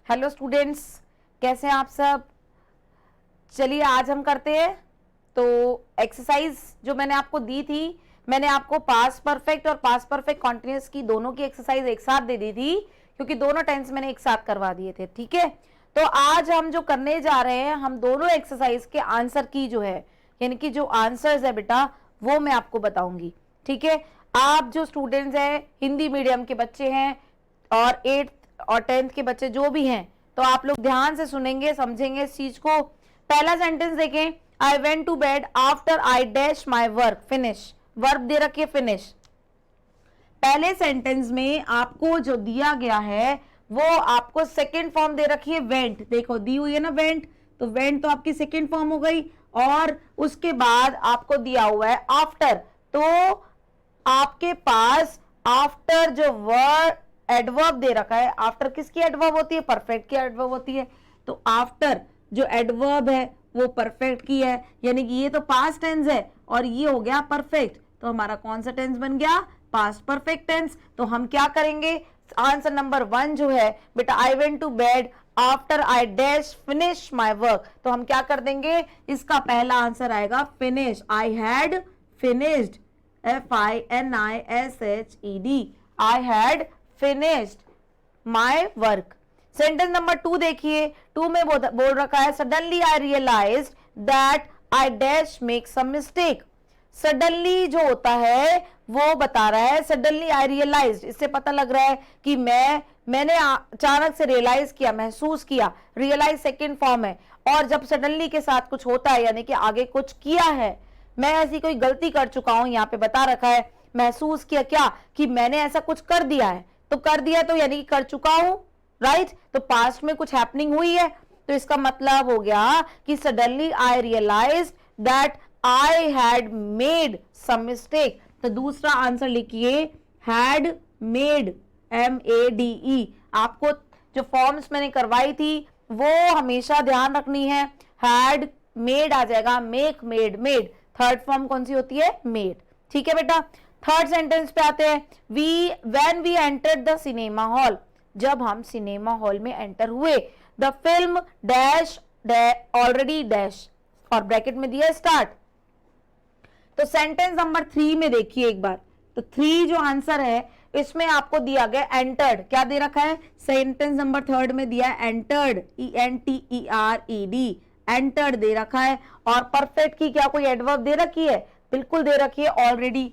Hello students, कैसे हैं आप सब। चलिए आज हम करते हैं। तो एक्सरसाइज जो मैंने आपको दी थी, मैंने आपको पास्ट परफेक्ट और पास्ट परफेक्ट कॉन्टिन्यूअस की दोनों की एक्सरसाइज एक साथ दे दी थी, क्योंकि दोनों टेंस मैंने एक साथ करवा दिए थे। ठीक है, तो आज हम जो करने जा रहे हैं, हम दोनों एक्सरसाइज के आंसर की जो है, यानी कि जो आंसर्स है बेटा, वो मैं आपको बताऊंगी। ठीक है, आप जो स्टूडेंट्स हैं, हिंदी मीडियम के बच्चे हैं और 8th और 10th के बच्चे जो भी हैं, तो आप लोग ध्यान से सुनेंगे, समझेंगे इस चीज को। पहला सेंटेंस देखें, I went to bed after I dash my work finish. Verb दे रखिए फिनिश। पहले सेंटेंस में आपको जो दिया गया है वो आपको सेकेंड फॉर्म दे रखी है वेंट। देखो दी हुई है ना वेंट, तो वेंट तो आपकी सेकेंड फॉर्म हो गई। और उसके बाद आपको दिया हुआ है आफ्टर, तो आपके पास आफ्टर जो वर्ड एडवर्ब दे रखा है, आफ्टर किसकी एडवर्ब होती है? परफेक्ट की एडवर्ब होती है। तो आफ्टर जो एडवर्ब है वो परफेक्ट की है, यानी कि ये तो पास्ट टेंस है और ये हो गया परफेक्ट। तो हमारा कौन सा टेंस बन गया? Past perfect tense. तो हम क्या करेंगे? आंसर नंबर 1 जो है बेटा, I went to bed after I dash finish my work, तो हम क्या कर देंगे? इसका पहला आंसर आएगा finish. I had finished, FINISHED, I had finished my work। Sentence number 2 देखिए, 2 में बोल रखा है suddenly I realized that I dash make some mistake. Suddenly जो होता है वो बता रहा है सडनली आई रियलाइज्ड, इससे पता लग रहा है कि मैंने अचानक से रियलाइज किया, महसूस किया। रियलाइज सेकेंड फॉर्म है, और जब सडनली के साथ कुछ होता है यानी कि आगे कुछ किया है, मैं ऐसी कोई गलती कर चुका हूं, यहां पे बता रखा है महसूस किया क्या कि मैंने ऐसा कुछ कर दिया है। तो कर दिया तो यानी कि कर चुका हूं, राइट। तो पास्ट में कुछ हैपनिंग हुई है, तो इसका मतलब हो गया कि suddenly I realize that I had made some mistake. तो दूसरा आंसर लिखिए हैड मेड, MADE। आपको जो फॉर्म्स मैंने करवाई थी वो हमेशा ध्यान रखनी है। हैड मेड आ जाएगा, make made, made third form कौन सी होती है? मेड। ठीक है बेटा, थर्ड सेंटेंस पे आते हैं। When we entered the cinema hall, जब हम सिनेमा हॉल में एंटर हुए। The film dash already dash, और ब्रैकेट में दिया स्टार्ट। तो सेंटेंस नंबर 3 में देखिए एक बार, तो 3 जो आंसर है इसमें आपको दिया गया एंटर्ड। क्या दे रखा है? सेंटेंस नंबर 3 में दिया है एंटर्ड, ENTERED, एंटर्ड दे रखा है। और परफेक्ट की क्या कोई एडवर्ब दे रखी है? बिल्कुल दे रखी है, ऑलरेडी,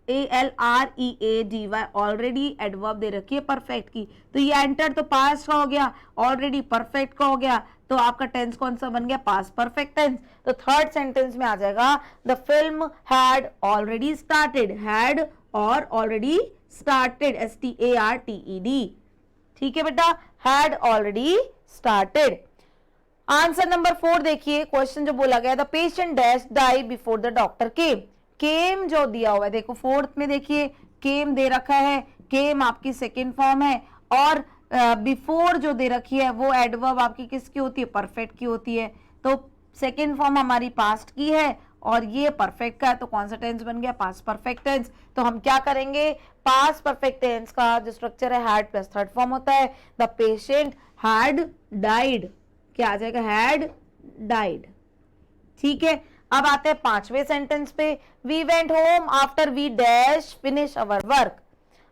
ALREADY, ऑलरेडी एडवर्ब दे रखी है परफेक्ट की। तो ये एंटर तो पास्ट का हो गया, ऑलरेडी परफेक्ट का हो गया, तो आपका टेंस कौन सा बन गया? Past perfect tense. तो थर्ड सेंटेंस में आ जाएगा the film had already started, had और ऑलरेडी स्टार्टेड, STARTED। ठीक है बेटा, had already started. Answer number 4 देखिए, क्वेश्चन जो बोला गया, the patient dash die before the doctor came. Came जो दिया हुआ है, देखो फोर्थ में देखिए केम दे रखा है, केम आपकी सेकेंड फॉर्म है, और बिफोर जो दे रखी है वो एडवर्ब आपकी किसकी होती है? परफेक्ट की होती है। तो सेकेंड फॉर्म हमारी पास्ट की है और ये परफेक्ट का है, तो कौन सा टेंस बन गया? Past perfect tense. तो हम क्या करेंगे? पास्ट परफेक्ट टेंस का जो स्ट्रक्चर है हैड प्लस थर्ड फॉर्म होता है। द पेशेंट हैड डाइड, क्या आ जाएगा? Had died. ठीक है, अब आते हैं 5वें सेंटेंस पे। We went home after we dash finish our work.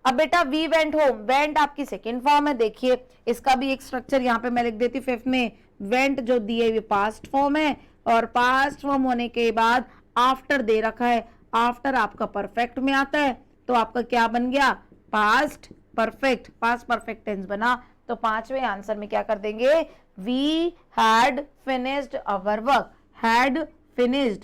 अब बेटा वी वेंट होम, वेंट आपकी सेकेंड फॉर्म है, देखिए इसका भी एक स्ट्रक्चर यहाँ पे मैं लिख देती 5th में। वेंट जो दिए हुए पास्ट फॉर्म है, और पास्ट फॉर्म होने के बाद आफ्टर दे रखा है, आफ्टर आपका परफेक्ट में आता है, तो आपका क्या बन गया? Past perfect, past perfect tense बना। तो 5वें आंसर में क्या कर देंगे? We had finished our work, had finished.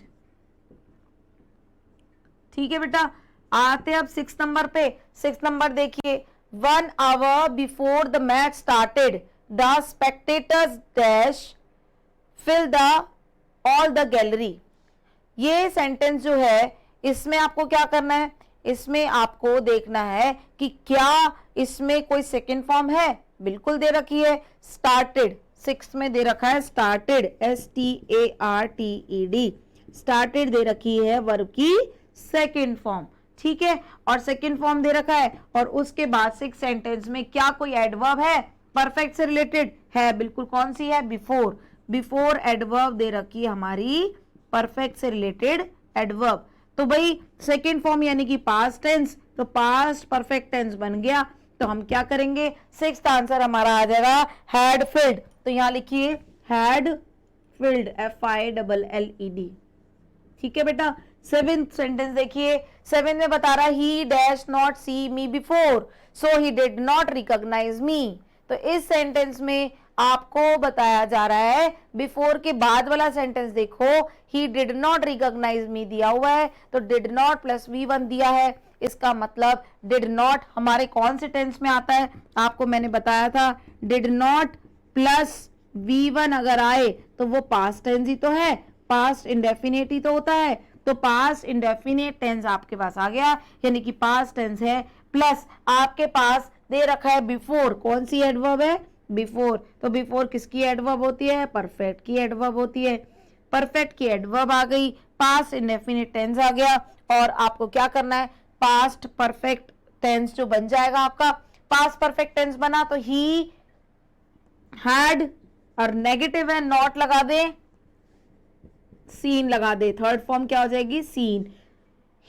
ठीक है बेटा, आते हैं अब 6 नंबर पे। 6 नंबर देखिए, 1 hour before the match started the spectators dash fill the all the gallery. ये सेंटेंस जो है इसमें आपको क्या करना है? इसमें आपको देखना है कि क्या इसमें कोई सेकेंड फॉर्म है? बिल्कुल दे रखी है, स्टार्टेड। 6 में दे रखा है स्टार्टेड, STARTED, स्टार्टेड दे रखी है वर्ब की सेकेंड फॉर्म। ठीक है, और सेकेंड फॉर्म दे रखा है, और उसके बाद 6 सेंटेंस में क्या कोई एडवर्ब है? परफेक्ट से रिलेटेड है, बिल्कुल। कौन सी है? बिफोर। बिफोर एडवर्ब दे रखी है हमारी परफेक्ट से रिलेटेड एडवर्ब। तो भाई सेकेंड फॉर्म यानी कि पास्ट टेंस, तो पास्ट परफेक्ट टेंस बन गया। तो हम क्या करेंगे? सिक्स्थ आंसर हमारा आ जाएगा हैड फिल्ड। तो यहां लिखिए हैड फिल्ड, FILLED। ठीक है बेटा। सेवेंथ सेंटेंस देखिए, सेवेंथ में बता रहा है he dash not see me before so he did not recognise me. तो इस सेंटेंस में आपको बताया जा रहा है, बिफोर के बाद वाला सेंटेंस देखो, ही डिड नॉट रिकॉग्नाइज मी दिया हुआ है, तो डिड नॉट प्लस V1 दिया है। इसका मतलब डिड नॉट हमारे कौन से टेंस में आता है? आपको मैंने बताया था, डिड नॉट प्लस V1 अगर आए तो वो पास्ट टेंस ही तो है, पास्ट इंडेफिनिट ही तो होता है। तो पास्ट इंडेफिनिट टेंस आपके पास आ गया, यानी कि पास्ट टेंस है, प्लस आपके पास दे रखा है बिफोर। कौन सी एडवर्ब है? बिफोर। तो बिफोर किसकी एडवर्ब होती है? परफेक्ट की एडवर्ब होती है। परफेक्ट की एडवर्ब आ गई, पास्ट इंडेफिनिट टेंस आ गया, और आपको क्या करना है? पास्ट परफेक्ट टेंस जो बन जाएगा आपका, पास्ट परफेक्ट टेंस बना तो ही हैड, और नेगेटिव है नॉट लगा दे, सीन लगा दे। थर्ड फॉर्म क्या हो जाएगी? Seen.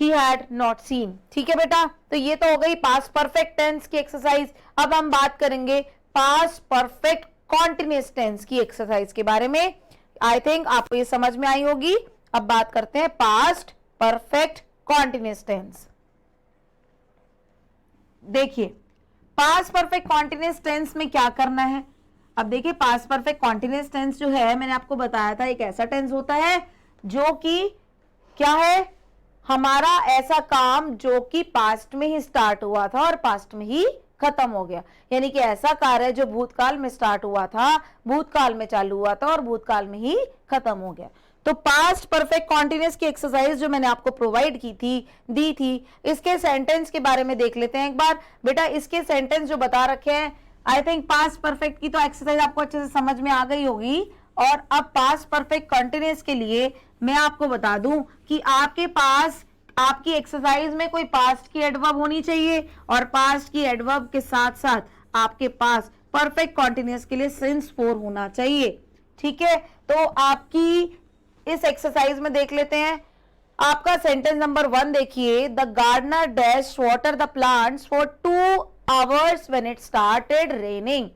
He had not seen. ठीक है बेटा। तो ये तो हो गई पास्ट परफेक्ट टेंस की एक्सरसाइज। अब हम बात करेंगे पास्ट परफेक्ट कॉन्टिन्यूअस टेंस की एक्सरसाइज के बारे में। आई थिंक आपको ये समझ में आई होगी। अब बात करते हैं पास्ट परफेक्ट कॉन्टिन्यूअस टेंस। देखिए पास्ट परफेक्ट कॉन्टिन्यूअस टेंस में क्या करना है। अब देखिए पास्ट परफेक्ट कॉन्टिन्यूअस टेंस जो है, मैंने आपको बताया था, एक ऐसा टेंस होता है जो कि क्या है, हमारा ऐसा काम जो कि पास्ट में ही स्टार्ट हुआ था और पास्ट में ही खत्म हो गया। यानी कि ऐसा कार्य जो भूतकाल में स्टार्ट हुआ था, भूतकाल में चालू हुआ था और भूतकाल में ही खत्म हो गया। तो पास्ट परफेक्ट कॉन्टिन्यूअस की एक्सरसाइज जो मैंने आपको प्रोवाइड की थी, दी थी, इसके सेंटेंस के बारे में देख लेते हैं एक बार। बेटा इसके सेंटेंस जो बता रखे हैं, आई थिंक पास्ट परफेक्ट की तो एक्सरसाइज आपको अच्छे से समझ में आ गई होगी। और अब पास्ट परफेक्ट कंटिन्यूअस के लिए मैं आपको बता दूं कि आपके पास आपकी एक्सरसाइज में कोई पास्ट की एडवर्ब होनी चाहिए, और पास्ट की एडवर्ब के साथ साथ आपके पास परफेक्ट कंटिन्यूअस के लिए सिंस 4 होना चाहिए। ठीक है। तो आपकी इस एक्सरसाइज में देख लेते हैं। आपका सेंटेंस नंबर 1 देखिए, the gardener dash water the plants for 2 hours when it started raining।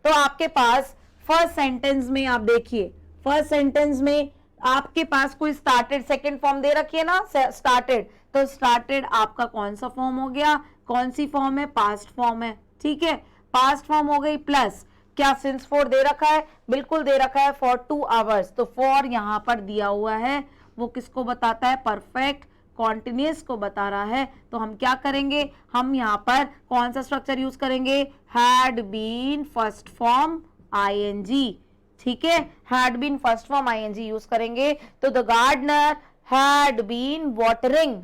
तो आपके पास फर्स्ट सेंटेंस में आप देखिए, फर्स्ट सेंटेंस में आपके पास कोई स्टार्टेड सेकंड फॉर्म दे रखी है ना, स्टार्टेड। तो स्टार्टेड आपका कौन सा फॉर्म हो गया? कौन सी फॉर्म है? पास्ट फॉर्म है। ठीक है, पास्ट फॉर्म हो गई। प्लस क्या सिंस 4 दे रखा है? बिल्कुल दे रखा है, फॉर 2 hours। तो फॉर यहां पर दिया हुआ है, वो किसको बताता है? परफेक्ट कॉन्टिन्यूअस को बता रहा है। तो हम क्या करेंगे? हम यहाँ पर कौन सा स्ट्रक्चर यूज करेंगे? Had been first form ING। ठीक है, had been first form ING use करेंगे। तो the gardener had been watering,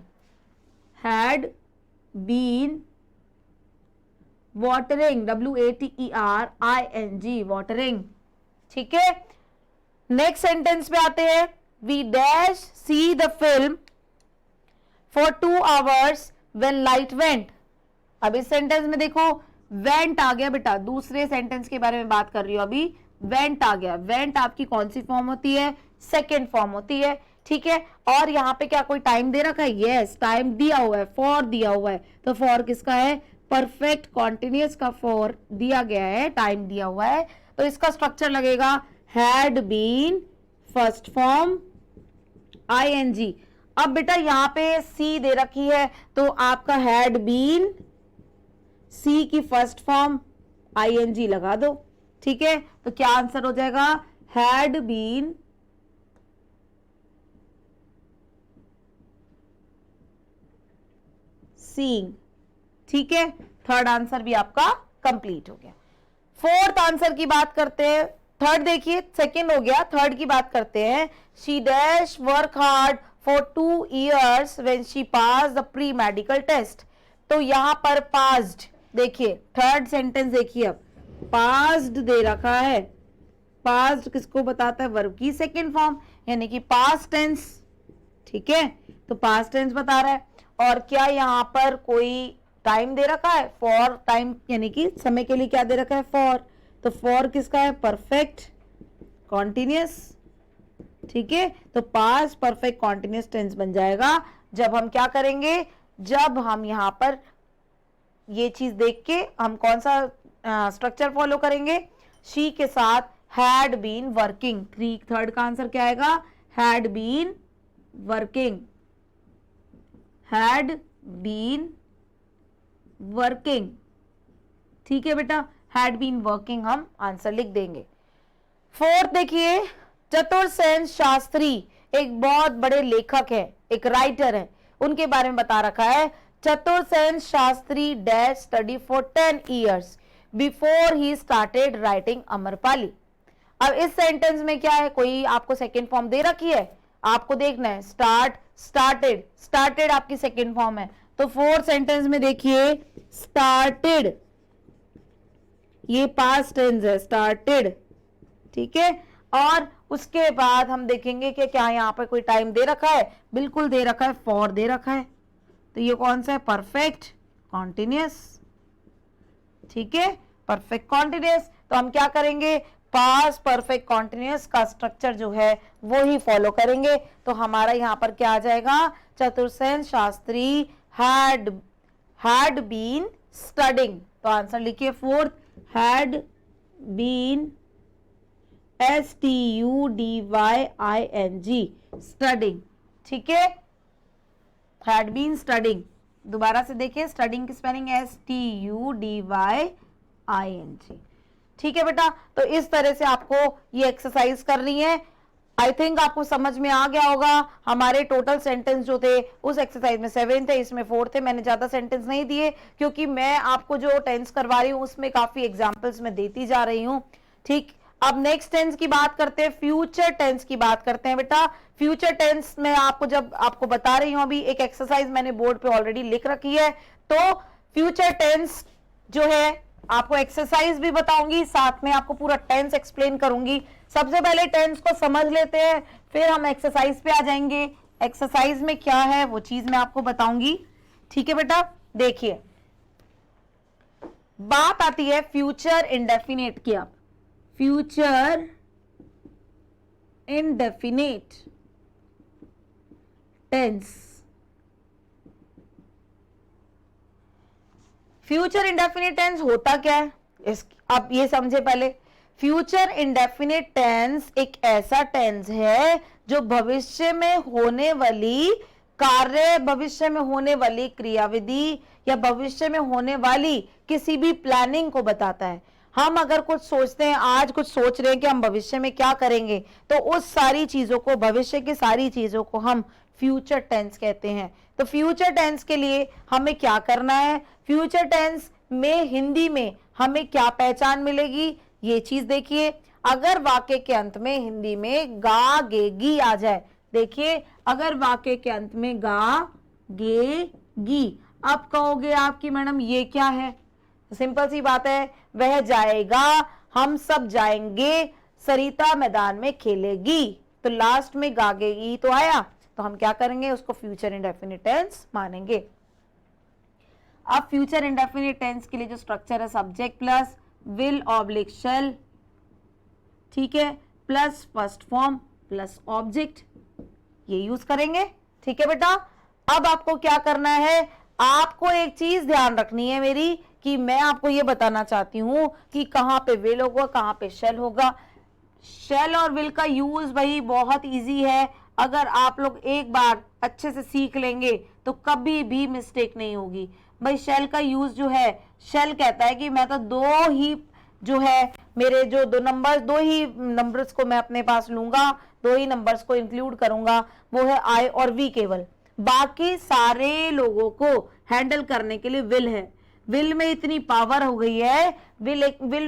had been watering, WATERING, watering. ठीक है, नेक्स्ट सेंटेंस पे आते हैं। We dash see the film for 2 hours when light went। अब इस सेंटेंस में देखो वेंट आ गया बेटा, दूसरे सेंटेंस के बारे में बात कर रही हूं अभी। वेंट आ गया, वेंट आपकी कौन सी फॉर्म होती है? सेकेंड फॉर्म होती है। ठीक है, और यहाँ पे क्या कोई टाइम दे रखा है? यस, टाइम दिया हुआ है, फॉर दिया हुआ है। तो फॉर किसका है? परफेक्ट कॉन्टिन्यूअस का फॉर दिया गया है, टाइम दिया हुआ है। तो इसका स्ट्रक्चर लगेगा had been first form ING। अब बेटा यहाँ पे सी दे रखी है, तो आपका हैड बीन सी की फर्स्ट फॉर्म ING लगा दो। ठीक है, तो क्या आंसर हो जाएगा? Had been seeing. ठीक है, थर्ड आंसर भी आपका कंप्लीट हो गया। फोर्थ आंसर की बात करते हैं। थर्ड देखिए, सेकेंड हो गया, थर्ड की बात करते हैं। She dash work hard for 2 years when she passed the pre medical test. तो यहां पर पास्ड देखिए, थर्ड सेंटेंस देखिए, अब पास्ड दे रखा है। पास्ड किसको बताता है? वर्ब की सेकेंड फॉर्म, यानी कि पास्ट टेंस। ठीक है, तो पास्ट टेंस बता रहा है। और क्या यहाँ पर कोई टाइम दे रखा है? फॉर टाइम, यानी कि समय के लिए क्या दे रखा है? फॉर। तो फॉर किसका है? Perfect continuous. ठीक है, तो पास्ट परफेक्ट कॉन्टिन्यूस टेंस बन जाएगा जब हम क्या करेंगे, जब हम यहां पर ये चीज देख के हम कौन सा स्ट्रक्चर फॉलो करेंगे? शी के साथ हैड बीन वर्किंग। थर्ड का आंसर क्या आएगा? Had been working, had been working. ठीक है बेटा, हैड बीन वर्किंग हम आंसर लिख देंगे। फोर्थ देखिए, चतुर्सेन शास्त्री एक बहुत बड़े लेखक है, एक राइटर है, उनके बारे में बता रखा है। Chatursen Shastri dash study for 10 years before he started writing Amrapali. अब इस सेंटेंस में क्या है? कोई आपको सेकेंड फॉर्म दे रखी है, आपको देखना है स्टार्ट, स्टार्टेड। स्टार्टेड आपकी सेकेंड फॉर्म है, तो फोर्थ सेंटेंस में देखिए स्टार्टेड, ये पास्ट टेंस है, स्टार्टेड। ठीक है, और उसके बाद हम देखेंगे कि क्या यहां पर कोई टाइम दे रखा है? बिल्कुल दे रखा है, फॉर दे रखा है। तो ये कौन सा है? Perfect continuous. ठीक है, परफेक्ट कॉन्टिन्यूस। तो हम क्या करेंगे? पास्ट परफेक्ट कॉन्टिन्यूस का स्ट्रक्चर जो है वो ही फॉलो करेंगे। तो हमारा यहां पर क्या आ जाएगा? Chatursen Shastri had been studying. तो आंसर लिखिए fourth, had been STUDYING studying. ठीक है, हैड बीन स्टडिंग। दोबारा से देखिए, स्टडिंग की स्पेलिंग STUDYING। ठीक है बेटा, तो इस तरह से आपको ये एक्सरसाइज करनी है। आई थिंक आपको समझ में आ गया होगा। हमारे टोटल सेंटेंस जो थे उस एक्सरसाइज में 7 थे, इसमें 4 थे। मैंने ज्यादा सेंटेंस नहीं दिए क्योंकि मैं आपको जो टेंस करवा रही हूँ उसमें काफी एग्जाम्पल्स में देती जा रही हूँ। ठीक, अब नेक्स्ट टेंस की बात करते हैं, फ्यूचर टेंस की बात करते हैं बेटा। फ्यूचर टेंस में आपको जब आपको बता रही हूं, अभी एक एक्सरसाइज मैंने बोर्ड पे ऑलरेडी लिख रखी है। तो फ्यूचर टेंस जो है आपको एक्सरसाइज भी बताऊंगी, साथ में आपको पूरा टेंस एक्सप्लेन करूंगी। सबसे पहले टेंस को समझ लेते हैं, फिर हम एक्सरसाइज पे आ जाएंगे। एक्सरसाइज में क्या है वो चीज मैं आपको बताऊंगी। ठीक है बेटा, देखिए बात आती है फ्यूचर इंडेफिनिट की। आप future indefinite tense, future indefinite tense होता क्या है आप ये समझे पहले। फ्यूचर इंडेफिनिट टेंस एक ऐसा टेंस है जो भविष्य में होने वाली कार्य, भविष्य में होने वाली क्रियाविधि या भविष्य में होने वाली किसी भी प्लानिंग को बताता है। हम अगर कुछ सोचते हैं, आज कुछ सोच रहे हैं कि हम भविष्य में क्या करेंगे, तो उस सारी चीजों को, भविष्य की सारी चीजों को हम फ्यूचर टेंस कहते हैं। तो फ्यूचर टेंस के लिए हमें क्या करना है? फ्यूचर टेंस में हिंदी में हमें क्या पहचान मिलेगी? ये चीज देखिए, अगर वाक्य के अंत में हिंदी में गा गे गी आ जाए, देखिए अगर वाक्य के अंत में गा गे गी, अब कहोगे आपकी मैडम ये क्या है? सिंपल सी बात है, वह जाएगा, हम सब जाएंगे, सरिता मैदान में खेलेगी। तो लास्ट में गागेगी तो आया, तो हम क्या करेंगे? उसको फ्यूचर इंडेफिनिट टेंस मानेंगे। अब फ्यूचर इंडेफिनिट टेंस के लिए जो स्ट्रक्चर है, सब्जेक्ट प्लस विल ऑब्लिक शैल, ठीक है, plus first form plus object, ये यूज करेंगे। ठीक है बेटा, अब आपको क्या करना है? आपको एक चीज ध्यान रखनी है मेरी, कि मैं आपको ये बताना चाहती हूं कि कहां पे विल होगा, कहां पे शैल होगा। शैल और विल का यूज भाई बहुत इजी है, अगर आप लोग एक बार अच्छे से सीख लेंगे तो कभी भी मिस्टेक नहीं होगी। भाई शैल का यूज जो है, शैल कहता है कि मैं तो दो ही जो है, मेरे जो दो ही नंबर्स को मैं अपने पास लूंगा, दो ही नंबर्स को इंक्लूड करूंगा, वो है आई और वी केवल। बाकी सारे लोगों को हैंडल करने के लिए विल है। विल में इतनी पावर हो गई है, विल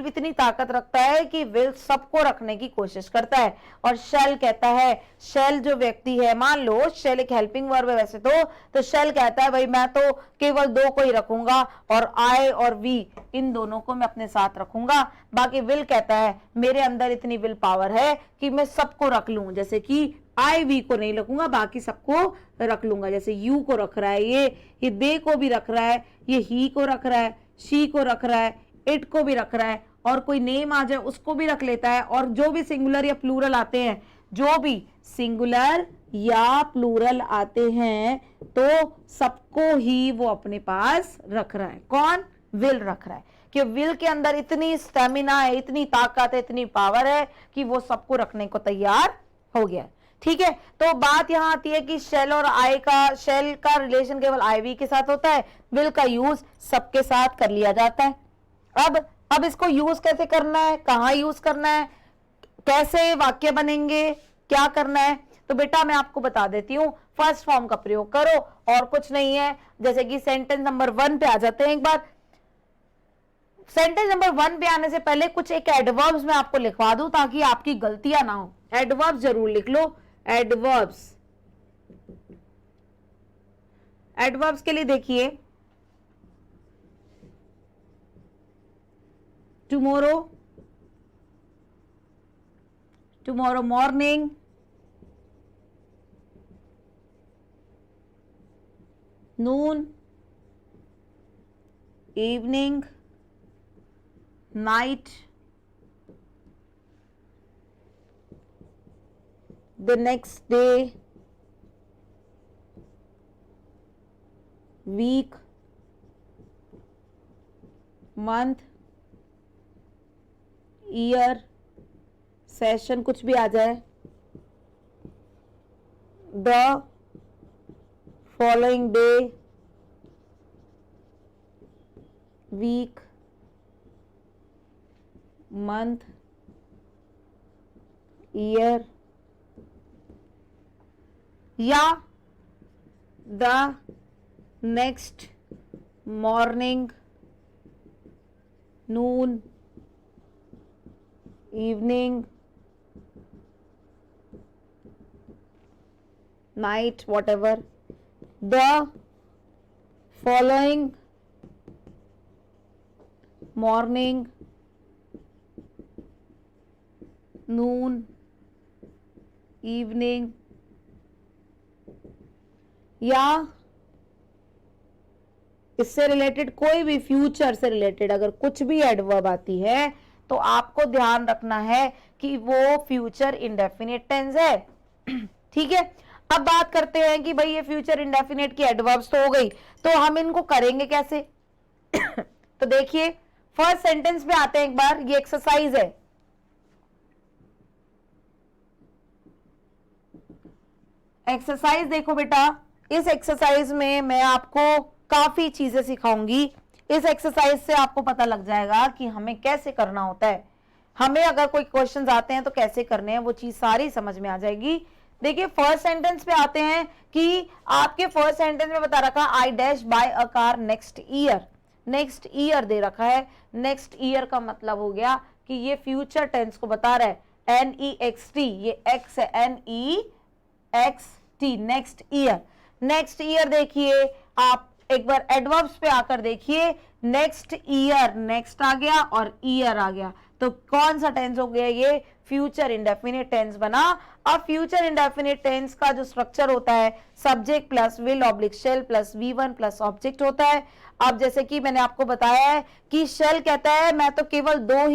इतनी ताकत रखता है कि विल सबको रखने की कोशिश करता है। और शैल कहता है, शैल जो व्यक्ति है, मान लो शैल एक हेल्पिंग वर्ब है वैसे तो शैल कहता है भाई मैं तो केवल दो को ही रखूंगा और आई और वी इन दोनों को मैं अपने साथ रखूंगा। बाकी विल कहता है मेरे अंदर इतनी विल पावर है कि मैं सबको रख लूं, जैसे कि आई वी को नहीं रखूंगा, बाकी सबको रख लूंगा। जैसे यू को रख रहा है, ये दे को भी रख रहा है, ये ही को रख रहा है, शी को रख रहा है, इट को भी रख रहा है, और कोई नेम आ जाए उसको भी रख लेता है, और जो भी सिंगुलर या प्लूरल आते हैं, जो भी सिंगुलर या प्लूरल आते हैं तो सबको ही वो अपने पास रख रहा है। कौन? विल रख रहा है, कि विल के अंदर इतनी स्टेमिना है, इतनी ताकत है, इतनी पावर है कि वो सबको रखने को तैयार हो गया। ठीक है, तो बात यहां आती है कि शेल और आई का, शेल का रिलेशन केवल आईवी के साथ होता है, विल का यूज सबके साथ कर लिया जाता है। अब इसको यूज कैसे करना है, कहां यूज करना है, कैसे वाक्य बनेंगे, क्या करना है, तो बेटा मैं आपको बता देती हूं। फर्स्ट फॉर्म का प्रयोग करो, और कुछ नहीं है। जैसे कि सेंटेंस नंबर 1 पे आ जाते हैं एक बार। सेंटेंस नंबर 1 पे आने से पहले कुछ एक एडवर्ब्स मैं आपको लिखवा दूं ताकि आपकी गलतियां ना हो। एडवर्ब्स जरूर लिख लो। एडवर्ब्स, एडवर्ब्स के लिए देखिए, tomorrow, tomorrow morning, Noon, evening, night, the next day, week, month, year, session कुछ भी आ जाए, the following day, week, month, year, या the next morning, Noon, evening, night, whatever, the following morning, noon, evening, या इससे related कोई भी, future से related अगर कुछ भी एडवर्ब आती है तो आपको ध्यान रखना है कि वो फ्यूचर इंडेफिनिट टेंस है। ठीक है, अब बात करते हैं कि भाई ये फ्यूचर इंडेफिनिट की एडवर्ब्स तो हो गई, तो हम इनको करेंगे कैसे? तो देखिए फर्स्ट सेंटेंस पे आते हैं एक बार, ये एक्सरसाइज है। एक्सरसाइज देखो बेटा, इस एक्सरसाइज में मैं आपको काफी चीजें सिखाऊंगी। इस एक्सरसाइज से आपको पता लग जाएगा कि हमें कैसे करना होता है, हमें अगर कोई क्वेश्चंस आते हैं तो कैसे करने हैं, वो चीज सारी समझ में आ जाएगी। देखिए फर्स्ट सेंटेंस पे आते हैं कि आपके फर्स्ट सेंटेंस में बता रखा I dash buy a car next year. Next year दे रखा है, नेक्स्ट ईयर का मतलब हो गया कि ये फ्यूचर टेंस को बता रहा है। NEXT, ये एक्स है, NEXT, next year. Next year देखिए, आप एक बार एडवर्ब्स पे आकर देखिए, नेक्स्ट ईयर, नेक्स्ट आ गया और ईयर आ गया, तो कौन सा टेंस हो गया? ये फ्यूचर इंडेफिनिट टेंस बना। अब फ्यूचर इंडेफिनिट टेंस का जो स्ट्रक्चर होता है, subject plus will oblique shell plus V1 plus object होता है। अब जैसे कि मैंने आपको बताया है कि शेल कहता है मैं तो केवल दो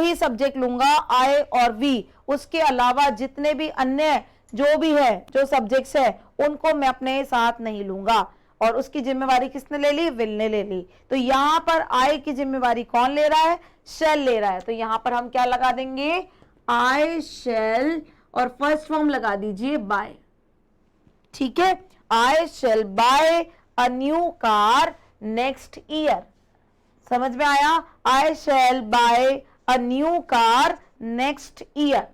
ही सब्जेक्ट लूंगा, आई और वी, उसके अलावा जितने भी अन्य जो भी है, जो सब्जेक्ट्स है, उनको मैं अपने साथ नहीं लूंगा। और उसकी जिम्मेवारी किसने ले ली? विल ने ले ली। तो यहां पर आई की जिम्मेवारी कौन ले रहा है? शेल ले रहा है। तो यहां पर हम क्या लगा देंगे? आई शेल, और फर्स्ट फॉर्म लगा दीजिए बाय। ठीक है, I shall buy a new car next year. समझ में आया? I shall buy a new car next year.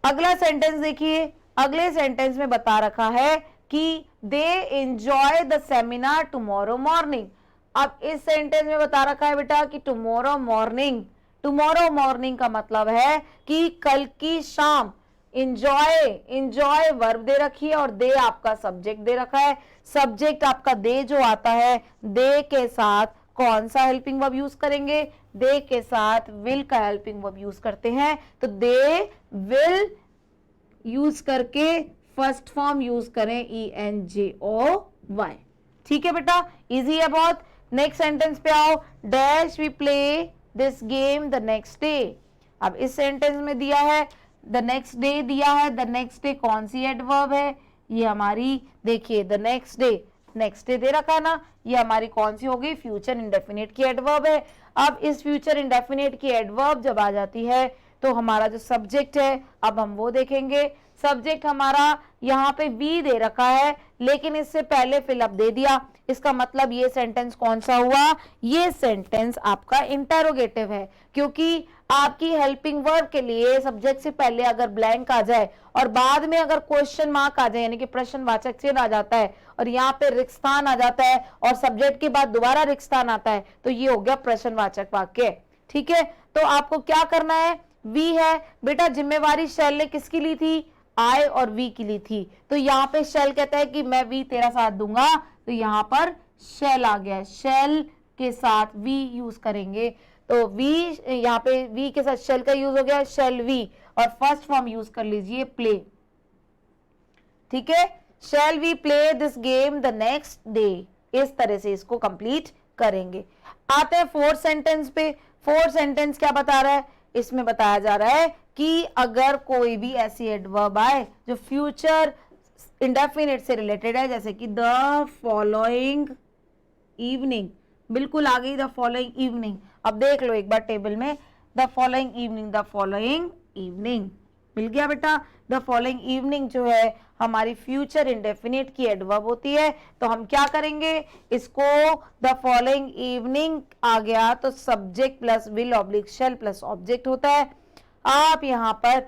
अगला सेंटेंस देखिए, अगले सेंटेंस में बता रखा है कि they enjoy the seminar tomorrow morning. अब इस सेंटेंस में बता रखा है बेटा कि टुमारो मॉर्निंग, टुमारो मॉर्निंग का मतलब है कि कल की शाम। इंजॉय वर्ब दे रखी है और दे आपका सब्जेक्ट दे रखा है। सब्जेक्ट आपका दे जो आता है, दे के साथ कौन सा हेल्पिंग वर्ब यूज करेंगे? दे के साथ विल का हेल्पिंग वर्ब यूज करते हैं। तो दे विल यूज करके फर्स्ट फॉर्म यूज करें ENJOY। ठीक है बेटा, इजी है बहुत। नेक्स्ट सेंटेंस पे आओ, dash we play this game the next day. अब इस सेंटेंस में दिया है द नेक्स्ट डे दिया है, द नेक्स्ट डे कौन सी एडवर्ब है? ये हमारी देखिए द नेक्स्ट डे दे रखा है ना, ये हमारी कौन सी हो गई? फ्यूचर इंडेफिनिट की एडवर्ब है। अब इस फ्यूचर इंडेफिनिट की एडवर्ब जब आ जाती है तो हमारा जो सब्जेक्ट है अब हम वो देखेंगे। सब्जेक्ट हमारा यहाँ पे वी दे रखा है, लेकिन इससे पहले फिलअप दे दिया। इसका मतलब ये सेंटेंस कौन सा हुआ? ये सेंटेंस आपका इंटरोगेटिव है, क्योंकि आपकी हेल्पिंग वर्ब के लिए सब्जेक्ट से पहले अगर ब्लैंक आ जाए और बाद में अगर क्वेश्चन मार्क आ जाए, यानी कि प्रश्नवाचक चिन्ह आ जाता है और यहाँ पे रिक्त स्थान आ जाता है और सब्जेक्ट के बाद दोबारा रिक्त स्थान आता है, तो ये हो गया प्रश्नवाचक वाक्य। ठीक है, तो आपको क्या करना है? वी है बेटा, जिम्मेवारी शैल ने किसकी ली थी? आई और वी की ली थी। तो यहाँ पे शैल कहता है कि मैं वी तेरा साथ दूंगा, तो यहाँ पर शैल आ गया, शैल के साथ वी यूज करेंगे। तो वी यहाँ पे वी के साथ शेल का यूज हो गया, शेल वी, और फर्स्ट फॉर्म यूज कर लीजिए प्ले। ठीक है, shall we play this game the next day. इस तरह से इसको कंप्लीट करेंगे। आते हैं फोर्थ सेंटेंस पे। फोर्थ सेंटेंस क्या बता रहा है? इसमें बताया जा रहा है कि अगर कोई भी ऐसी एडवर्ब आए जो फ्यूचर इंडेफिनिट से रिलेटेड है, जैसे कि द फॉलोइंग इवनिंग, बिल्कुल आ गई द फॉलोइंग इवनिंग। अब देख लो एक बार टेबल में, the following evening, the following evening मिल गया बेटा। द फॉलोइंग इवनिंग जो है हमारी फ्यूचर इंडेफिनिट की एडवर्ब होती है। तो हम क्या करेंगे? इसको द फॉलोइंग इवनिंग आ गया तो subject plus will oblique shell plus object होता है। आप यहाँ पर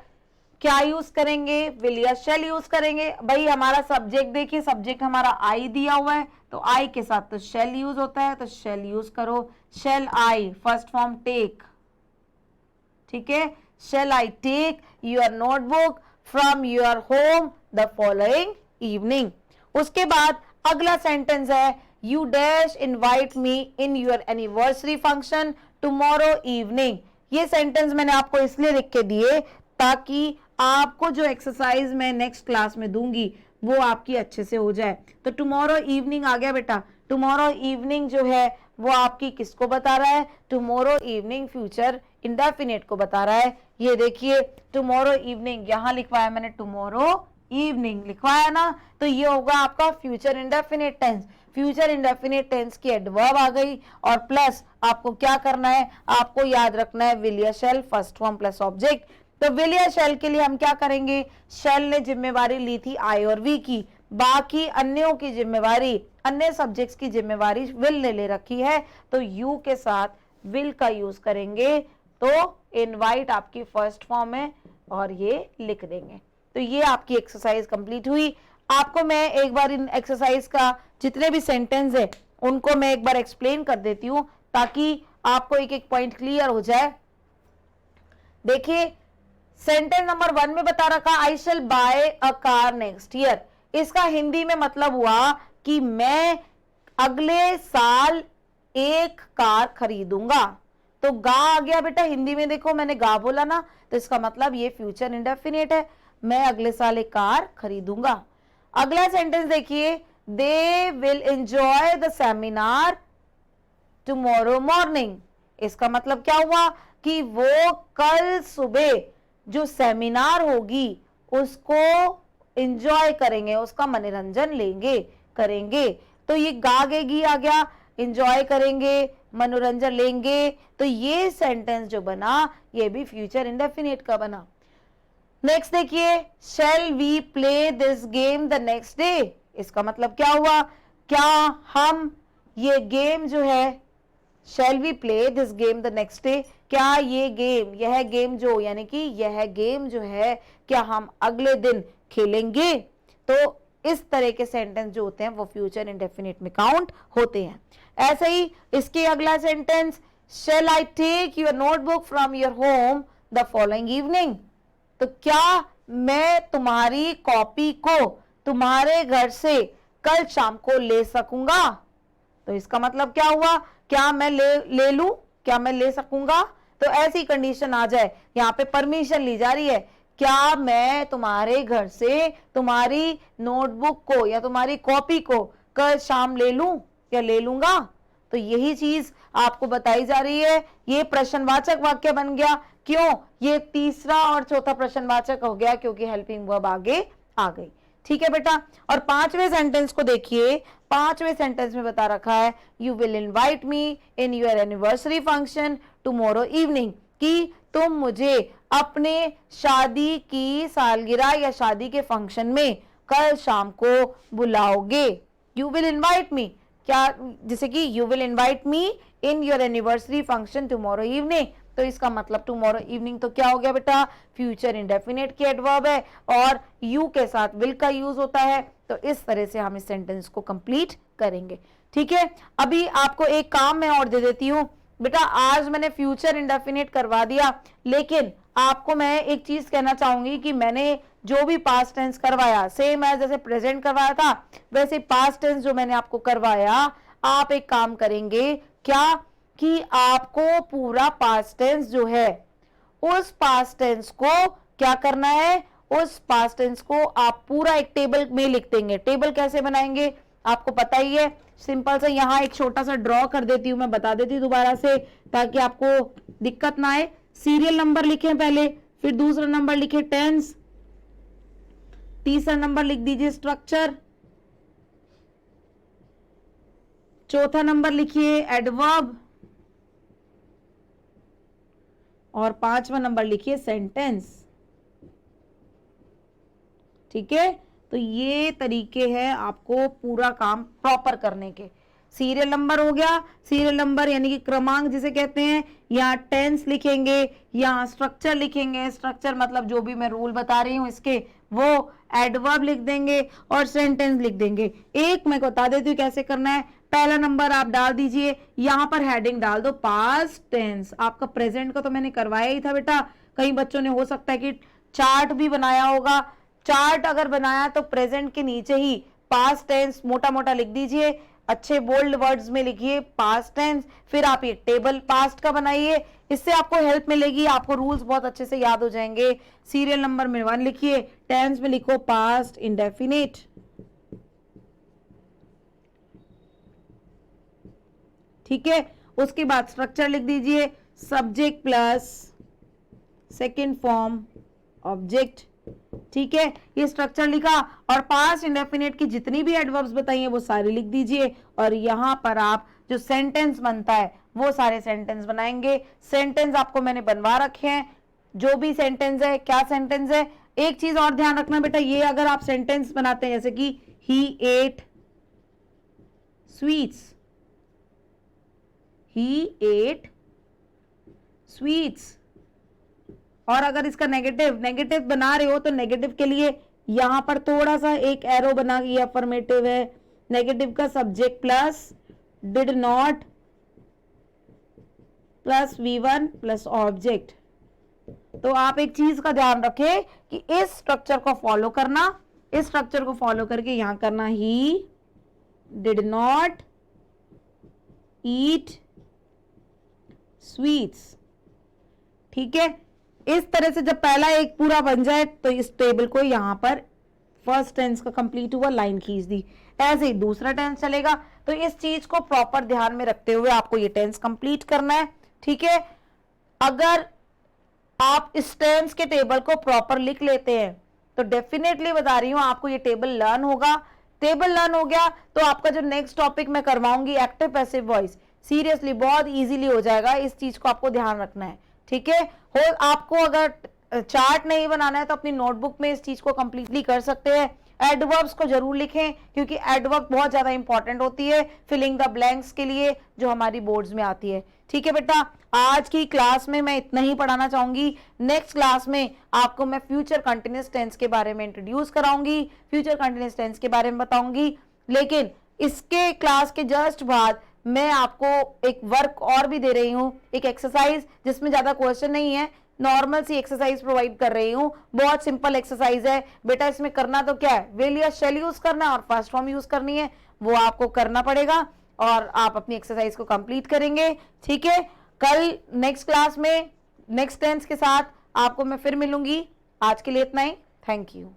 क्या यूज करेंगे? विल या शेल यूज करेंगे। भाई हमारा सब्जेक्ट देखिए, सब्जेक्ट हमारा आई दिया हुआ है, तो आई के साथ तो शेल यूज होता है, तो शेल यूज करो। Shall I, first form take. ठीक है, shall I take your notebook from your home the following evening. उसके बाद अगला सेंटेंस है you dash invite me in your anniversary function tomorrow evening. ये सेंटेंस मैंने आपको इसलिए लिख के दिए ताकि आपको जो एक्सरसाइज मैं नेक्स्ट क्लास में दूंगी वो आपकी अच्छे से हो जाए। तो टुमारो इवनिंग आ गया बेटा। टुमारो इवनिंग जो है वो आपकी किसको बता रहा है? टुमारो इवनिंग फ्यूचर इंडेफिनिट को बता रहा है। ये देखिए टुमारो इवनिंग यहां लिखवाया मैंने, टुमारो इवनिंग लिखवाया ना, तो ये होगा आपका future indefinite tense. Future indefinite tense की एडवर्ब आ गई और प्लस आपको क्या करना है? आपको याद रखना है विल या shall, first form plus object. तो विल या शेल के लिए हम क्या करेंगे? शेल ने जिम्मेवारी ली थी आई और वी की, बाकी अन्यों की जिम्मेवारी, अन्य सब्जेक्ट्स की जिम्मेवारी विल ने ले रखी है, तो यू के साथ विल का यूज करेंगे। तो इनवाइट आपकी फर्स्ट फॉर्म है और ये लिख देंगे। तो ये आपकी एक्सरसाइज कंप्लीट हुई। आपको मैं एक बार इन एक्सरसाइज का जितने भी सेंटेंस है उनको मैं एक बार एक्सप्लेन कर देती हूं ताकि आपको एक एक पॉइंट क्लियर हो जाए। देखिए सेंटेंस नंबर 1 में बता रखा I shall buy a car next year. इसका हिंदी में मतलब हुआ कि मैं अगले साल एक कार खरीदूंगा। तो गा आ गया बेटा हिंदी में, देखो मैंने गा बोला ना, तो इसका मतलब ये फ्यूचर इंडेफिनिट है, मैं अगले साल एक कार खरीदूंगा। अगला सेंटेंस देखिए, they will enjoy the seminar tomorrow morning. इसका मतलब क्या हुआ कि वो कल सुबह जो सेमिनार होगी उसको एंजॉय करेंगे, उसका मनोरंजन लेंगे, करेंगे। तो ये गागेगी आ गया, एंजॉय करेंगे, मनोरंजन लेंगे। तो ये सेंटेंस जो बना ये भी फ्यूचर इंडेफिनिट का बना। नेक्स्ट देखिए, shall we play this game the next day. इसका मतलब क्या हुआ? क्या हम ये गेम जो है, shall we play this game the next day, क्या ये गेम, यह गेम जो, यानी कि यह गेम जो है क्या हम अगले दिन खेलेंगे? तो इस तरह के सेंटेंस जो होते हैं वो फ्यूचर इंडेफिनिट में काउंट होते हैं। ऐसे ही इसके अगला sentence, shall I take your notebook from your home the following evening. तो क्या मैं तुम्हारी कॉपी को तुम्हारे घर से कल शाम को ले सकूंगा? तो इसका मतलब क्या हुआ? क्या मैं ले लूं? क्या मैं ले सकूंगा? तो ऐसी कंडीशन आ जाए, यहाँ पे परमिशन ली जा रही है, क्या मैं तुम्हारे घर से तुम्हारी नोटबुक को या तुम्हारी कॉपी को कल शाम ले लूं या ले लूंगा? तो यही चीज आपको बताई जा रही है। ये प्रश्नवाचक वाक्य बन गया। क्यों? ये तीसरा और चौथा प्रश्नवाचक हो गया क्योंकि हेल्पिंग वर्ब आगे आ गई। ठीक है बेटा। और पांचवें सेंटेंस को देखिए। पांचवें सेंटेंस में बता रखा है you will invite me in your anniversary function tomorrow evening, कि तुम मुझे अपने शादी की सालगिरह या शादी के फंक्शन में कल शाम को बुलाओगे। यू विल इनवाइट मी, क्या, जैसे कि you will invite me in your anniversary function tomorrow evening, तो इसका मतलब टुमारो इवनिंग तो क्या हो गया बेटा? फ्यूचर इंडेफिनिट की एडवर्ब है और यू के साथ विल का यूज होता है। तो इस तरह से हम इस सेंटेंस को कंप्लीट करेंगे। ठीक है। अभी आपको एक काम मैं और दे देती हूं बेटा। आज मैंने फ्यूचर इंडेफिनिट करवा दिया, लेकिन आपको मैं एक चीज कहना चाहूंगी कि मैंने जो भी पास्ट टेंस करवाया, सेम एज जैसे प्रेजेंट करवाया था वैसे पास्ट टेंस जो मैंने आपको करवाया, आप एक काम करेंगे क्या कि आपको पूरा पास्ट टेंस जो है उस पास्ट टेंस को क्या करना है, उस पास्ट टेंस को आप पूरा एक टेबल में लिख देंगे। टेबल कैसे बनाएंगे आपको पता ही है, सिंपल से यहां एक छोटा सा ड्रॉ कर देती हूं, मैं बता देती हूं दोबारा से ताकि आपको दिक्कत ना आए। सीरियल नंबर लिखें पहले, फिर दूसरा नंबर लिखे टेंस, तीसरा नंबर लिख दीजिए स्ट्रक्चर, चौथा नंबर लिखिए एडवर्ब और पांचवा नंबर लिखिए सेंटेंस। ठीक है। तो ये तरीके हैं आपको पूरा काम प्रॉपर करने के। सीरियल नंबर हो गया, सीरियल नंबर यानी कि क्रमांक जिसे कहते हैं, यहाँ टेंस लिखेंगे, यहाँ स्ट्रक्चर लिखेंगे, स्ट्रक्चर मतलब जो भी मैं रूल बता रही हूं इसके वो, एडवर्ब लिख देंगे और सेंटेंस लिख देंगे। एक मैं बता देती हूँ कैसे करना है। पहला नंबर आप डाल दीजिए, यहां पर हेडिंग डाल दो पास्ट टेंस। आपका प्रेजेंट का तो मैंने करवाया ही था बेटा, कई बच्चों ने हो सकता है कि चार्ट भी बनाया होगा। चार्ट अगर बनाया तो प्रेजेंट के नीचे ही पास्ट टेंस मोटा मोटा लिख दीजिए, अच्छे बोल्ड वर्ड्स में लिखिए पास्ट टेंस, फिर आप ये टेबल पास्ट का बनाइए, इससे आपको हेल्प मिलेगी, आपको रूल्स बहुत अच्छे से याद हो जाएंगे। सीरियल नंबर में 1 लिखिए, टेंस में लिखो पास्ट इंडेफिनिट। ठीक है। उसके बाद स्ट्रक्चर लिख दीजिए, subject plus second form object. ठीक है, ये स्ट्रक्चर लिखा और पास्ट इंडेफिनिट की जितनी भी एडवर्ब्स बताई हैं वो सारी लिख दीजिए और यहां पर आप जो सेंटेंस बनता है वो सारे सेंटेंस बनाएंगे। सेंटेंस आपको मैंने बनवा रखे हैं, जो भी सेंटेंस है, क्या सेंटेंस है। एक चीज और ध्यान रखना बेटा, ये अगर आप सेंटेंस बनाते हैं जैसे कि ही एट स्वीट्स, ही एट स्वीट्स, और अगर इसका नेगेटिव बना रहे हो तो नेगेटिव के लिए यहां पर थोड़ा सा एक एरो बना, ये अफर्मेटिव है, नेगेटिव का subject plus did not plus V1 plus object. तो आप एक चीज का ध्यान रखें कि इस स्ट्रक्चर को फॉलो करना, इस स्ट्रक्चर को फॉलो करके यहां करना ही डिड नॉट ईट स्वीट्स। ठीक है। इस तरह से जब पहला एक पूरा बन जाए तो इस टेबल को यहां पर फर्स्ट टेंस का कंप्लीट हुआ, लाइन खींच दी, ऐसे ही दूसरा टेंस चलेगा। तो इस चीज को प्रॉपर ध्यान में रखते हुए आपको ये टेंस कंप्लीट करना है। ठीक है। अगर आप इस टेंस के टेबल को प्रॉपर लिख लेते हैं तो डेफिनेटली बता रही हूं आपको ये टेबल लर्न होगा। टेबल लर्न हो गया तो आपका जो नेक्स्ट टॉपिक मैं करवाऊंगी एक्टिव पैसिव वॉइस, सीरियसली बहुत इजीली हो जाएगा। इस चीज को आपको ध्यान रखना है। ठीक है। हो आपको अगर चार्ट नहीं बनाना है तो अपनी नोटबुक में इस चीज को कंप्लीटली कर सकते हैं। एडवर्ब्स को जरूर लिखें क्योंकि एडवर्ब बहुत ज्यादा इंपॉर्टेंट होती है फिलिंग द ब्लैंक्स के लिए जो हमारी बोर्ड्स में आती है। ठीक है बेटा, आज की क्लास में मैं इतना ही पढ़ाना चाहूंगी। नेक्स्ट क्लास में आपको मैं फ्यूचर कंटिन्यूअस टेंस के बारे में इंट्रोड्यूस कराऊंगी, फ्यूचर कंटिन्यूअस टेंस के बारे में बताऊंगी। लेकिन इसके क्लास के जस्ट बाद मैं आपको एक वर्क और भी दे रही हूं, एक एक्सरसाइज जिसमें ज्यादा क्वेश्चन नहीं है, नॉर्मल सी एक्सरसाइज प्रोवाइड कर रही हूं। बहुत सिंपल एक्सरसाइज है बेटा। इसमें करना तो क्या है, विल या शैल यूज करना है और फर्स्ट फॉर्म यूज करनी है, वो आपको करना पड़ेगा और आप अपनी एक्सरसाइज को कंप्लीट करेंगे। ठीक है। कल नेक्स्ट क्लास में नेक्स्ट टेंस के साथ आपको मैं फिर मिलूंगी। आज के लिए इतना ही। Thank you.